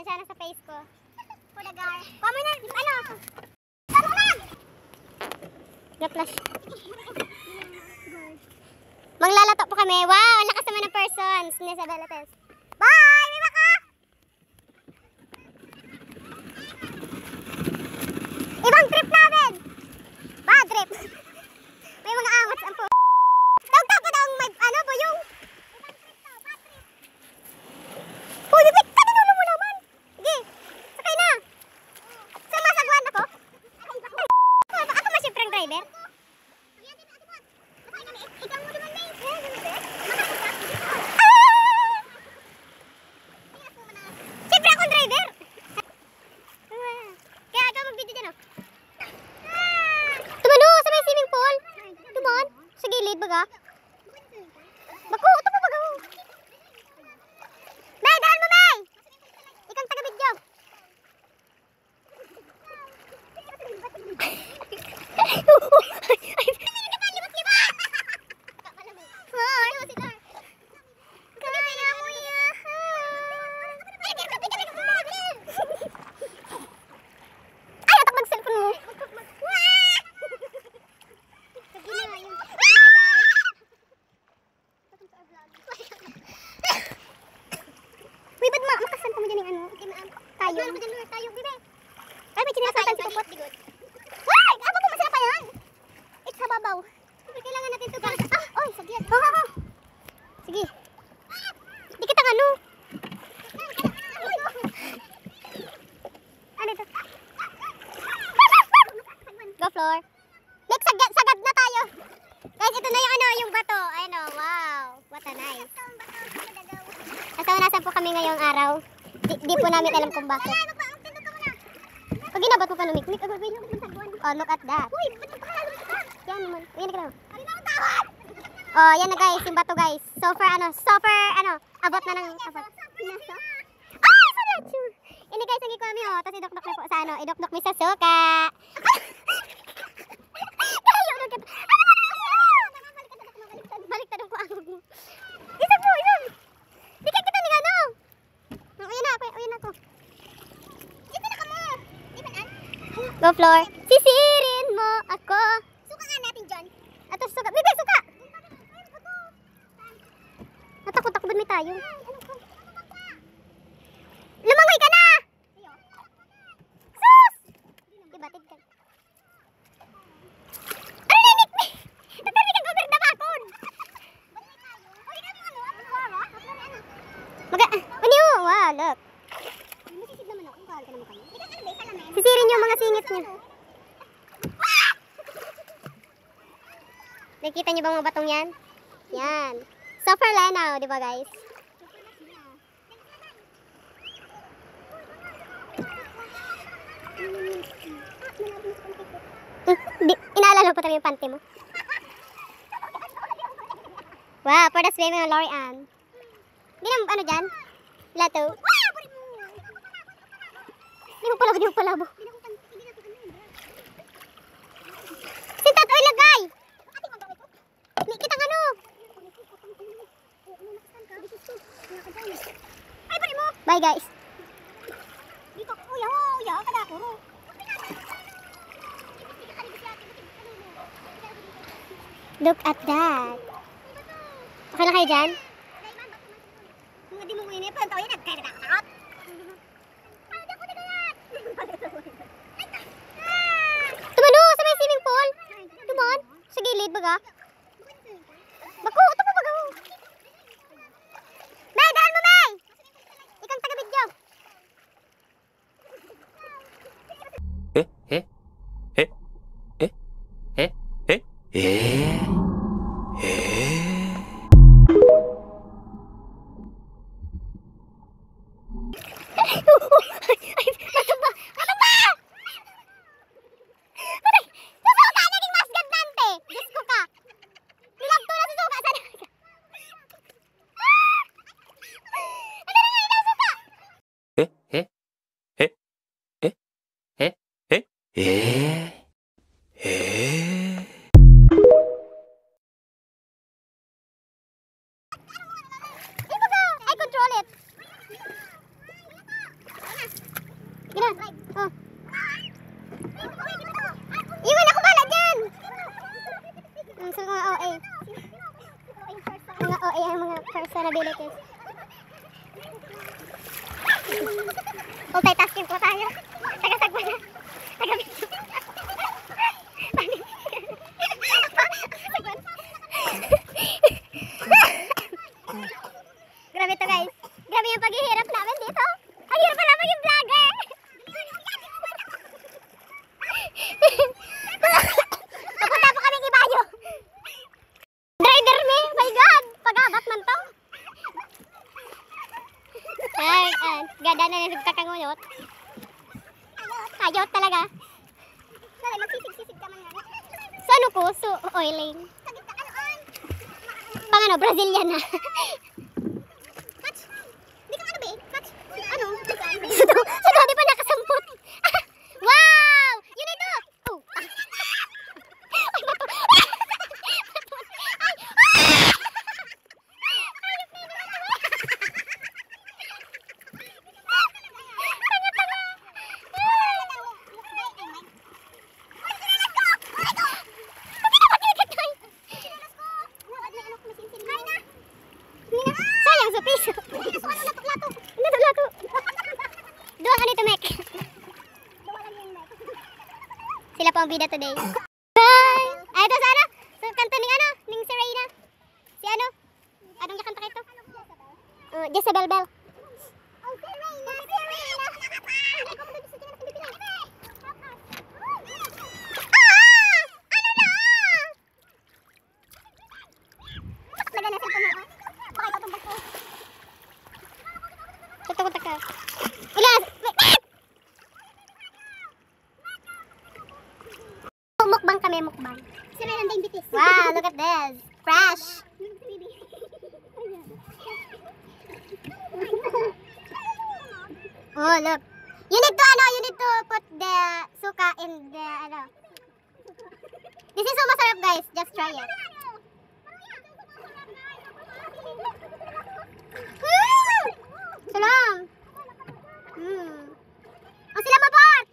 Pasensya na sa face ko. Pudagar. Kamo na, ano? Kamo na! Ga-flash. Manglalato po kami. Wow, ang lakas naman ng persons. Ni Isabela Tess. Bye! May baka! Ibang trip namin! Bad trip! May mga angots ang po. Tawag pa daw may ano po yung... Uy, bibig! Tatinulo mo naman! Sige, sakay na! Sumasagwan ako? Ako masyempre ang driver? Siyempre ako ang driver! Kaya ikaw mag-video dyan, oh. Tumano sa may swimming pool. Tuman, sa gilid baga. Bako, ito pa baga. May, daan mo, May! Ikang taga-video. Ay, may chinasatan si Kupot. Why! Aba po, masarap pa yan. It's hababaw. Kailangan natin ito, guys. Oy, saglit. Sige. Di kita ano. Ano ito? Go, floor. Next, sagad na tayo. Guys, ito na yung ano, yung bato. Ayun o, wow. What a nice. Nasan po kami ngayong araw. Di po namin alam kung bakit. Pag ginabot mo pa lumikmik, oh, look at that. Uy, ba't nagpakalalo ka? Yan naman. Uy, yan na. Oh, yan na guys, yung bato guys. Super, abot na ng abot. Ay, salat yun. Ini guys, naging kami oh. Tapos idokdok na po sa ano, idokdok mi sa suka. Baliktad ko ako. Isa po, isa. Di ka kita ni ano. Uyan ako. Go, floor. Sisirin mo ako. Suka nga natin dyan. Ato, suka. Bibig, suka! Natakot-takot may tayo. Lumangoy ka na! Sus! Ibatid ka. Ano na, Nick? Nagpapit kang gober na bakon. Wow, look. Sisirin yung mga singit niya. Nakikita niyo ba mga batong yan? Yan. Super lanaw, di ba guys? Inaalala pa tayo yung panty mo. Wow, for the swimming ng Lorian. Hindi na ano dyan? Lato. Di mo palabo. Sintat, oy, lagay! Kita nga no! Ay, bari mo! Bye guys! Dito, uya, kada ako. Look at that! Okay na kayo dyan? Mga di mo ngayon eh, pantaw yan, nagkakatakot! Tumano sa may swimming pool. Tuman, sa gilid baga. Bako, ito pa baga. May, daan mo, May! Ikang taga-video. I control it. Personalities. Multitasking po tayo. Tagasagwa na. Taga-video. Grabe to guys. Grabe yung paghihirap namin dito. Ang hirap pala maging vlogger. Papunta po kaming Ibayo. Driver me. My God. Pag-abat man to. Ay, ganda na nagkakanguyot. Ayot talaga. Magsisig-sisig ka man nga. Sa ano ko? So, oiling. Pang ano, Brazilian na. Match. Di ka ano ba eh? Match. Ano? Sudo, di pa nakasampot. Wow! Yun ito! Oh. Ay, bato. Sayang sa piso. Lato. Doon ka nito, Mek. Sila po ang bida today. Bye! Ay, ito sa ano? Sa kanto ni ano? Ning si Reyna. Si ano? Anong nakanta kayo ito? Jezebel Bell. Oh, si Reyna! Si Reyna! Taka. Ulas! Mukbang kami, mukbang. Sila lang din bitis. Wow, look at this. Fresh. Oh, look. You need to put the suka in the, This is so masarap, guys. Just try it. Salam. Ang sila mabot.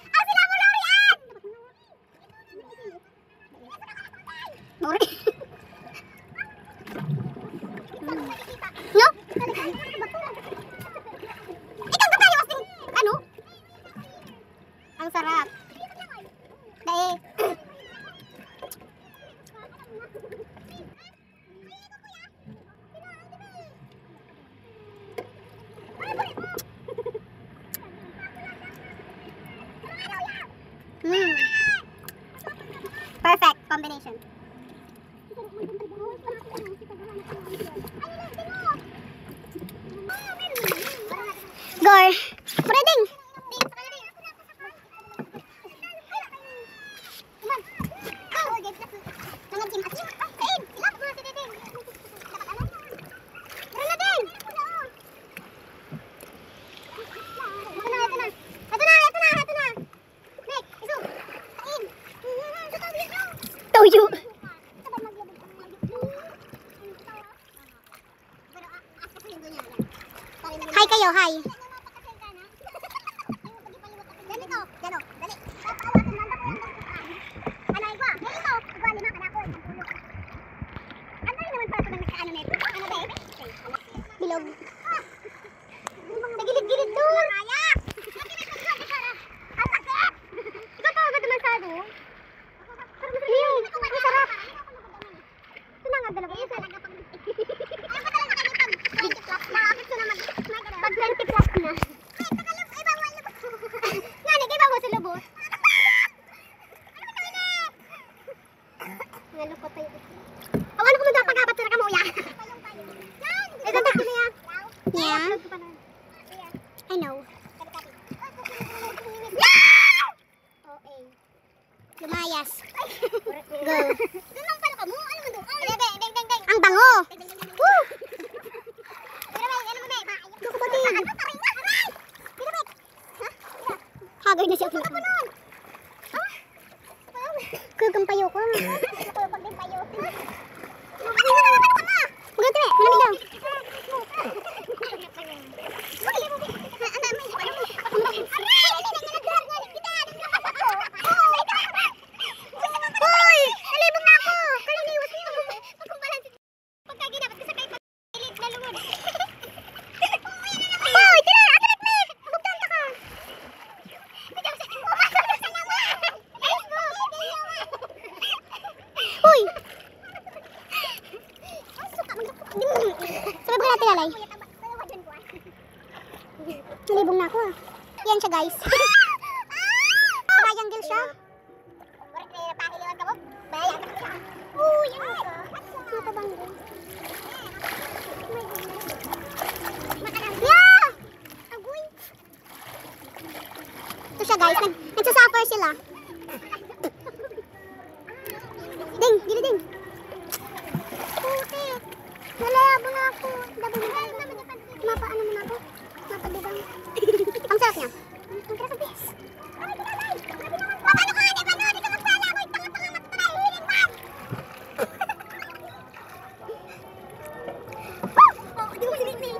Ang sila mo Lorian. Lori. No? Ikaw ba tayo asing, ano? Ang sarap. Dahil. Perfect combination. Gore. Prading. Toyo. Hi kayo, hi. Bilog. Nagilid-gilid doon. Ikaw pa agad naman sa ano? Masarap. Ito na nga dalawa. Pag 20 plus na. Nani, kaya ba mo sa lubos? Nalukot tayo. Ano ko magpagabat sa kamuya? Ito ba kami ya? Yeah. I know. Lumayas. Go. Dunang pala ka mo. Ano mo doon? Ang bango. Woo! Hagoy na siya. Kugampayo ko. Kugampayo. Maganda eh. Malamig daw. Hoy! Nalibog na ako! Kaliniwas niyo! Pagkumpalan. Pagkaginapat ka sa Hoy, tira! Atlet me! Bugtanta ka! Hoy! Sabi ba natin alay? Nalibong na ako ah. Yan siya guys. Triangle siya. Uy! Matabang din. Yeah! Agoy! Ito siya guys. Nagsasuffer sila. Ding! Dili ding! Puti! Nalayabo na ako. Mapaano mo na ako? Mapadugang. Ang sarap niya. Ang sarap ang bis. Paano ka? Di ba no? Di ka magsala ako. Tanga-tanga matutulay. Hiling man! Oh, di mo sinigni.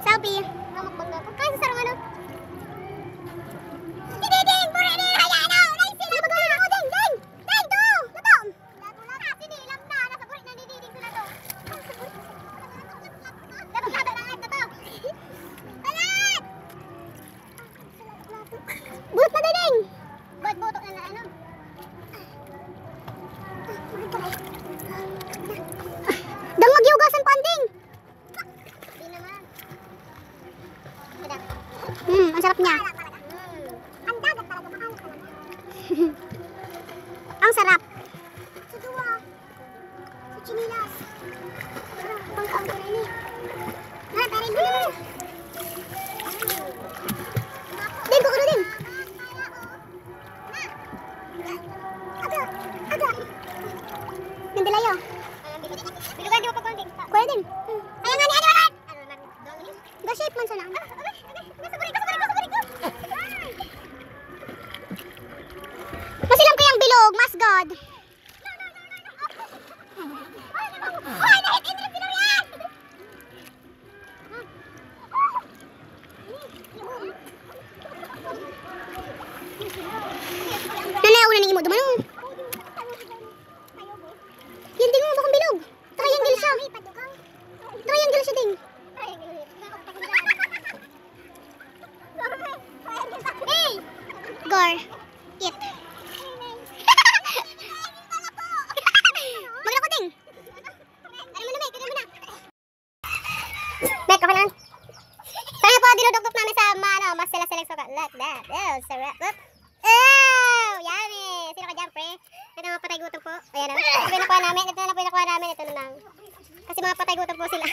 Selfie. Mamakbang na ako. Kaya sa sarang ano? Ding! Buri din! Hayaan na! Nice sila! Nabagalan ako! Ding! Ding! Ding! To! Lato! Lato lang! Sinilam na! Nasa buri na diding sila to. Lato na to! Alat! Bulut na ding! Ba't botok na ano? Dangag yugasan panding! Di naman. Ang sarap niya. Ang dagat talaga, makalat talaga. Ang sarap. Sa duwa. Sa chinilas. Pangkaon ko na ini. Tarin mo naman. Din, kukulo din. Aga. Nandilayo. Bilugan di mo pa konting. Kuya din. Kaya nga ni Edward! Ga-shape man sana. Masilang ko yung bilog, mas God. Hoy, nahit in yung bilog yan! Nanayaw na ng imo duman. Yan din mo bakong bilog. Triangle siya. Triangle siya din. Hey! Gar. It. Maglako ding. Ano mo na, Meg? Ano mo na? Meg, okay lang. Kaya po, dinuduktok namin sa mas sila-select sa like that. Oh, sarap. Oh, yummy. Sino ka dyan, pre? Ito mga patay gutom po. Ayan na. Ito na po namin. Ito na lang. Kasi mga patay gutom po sila.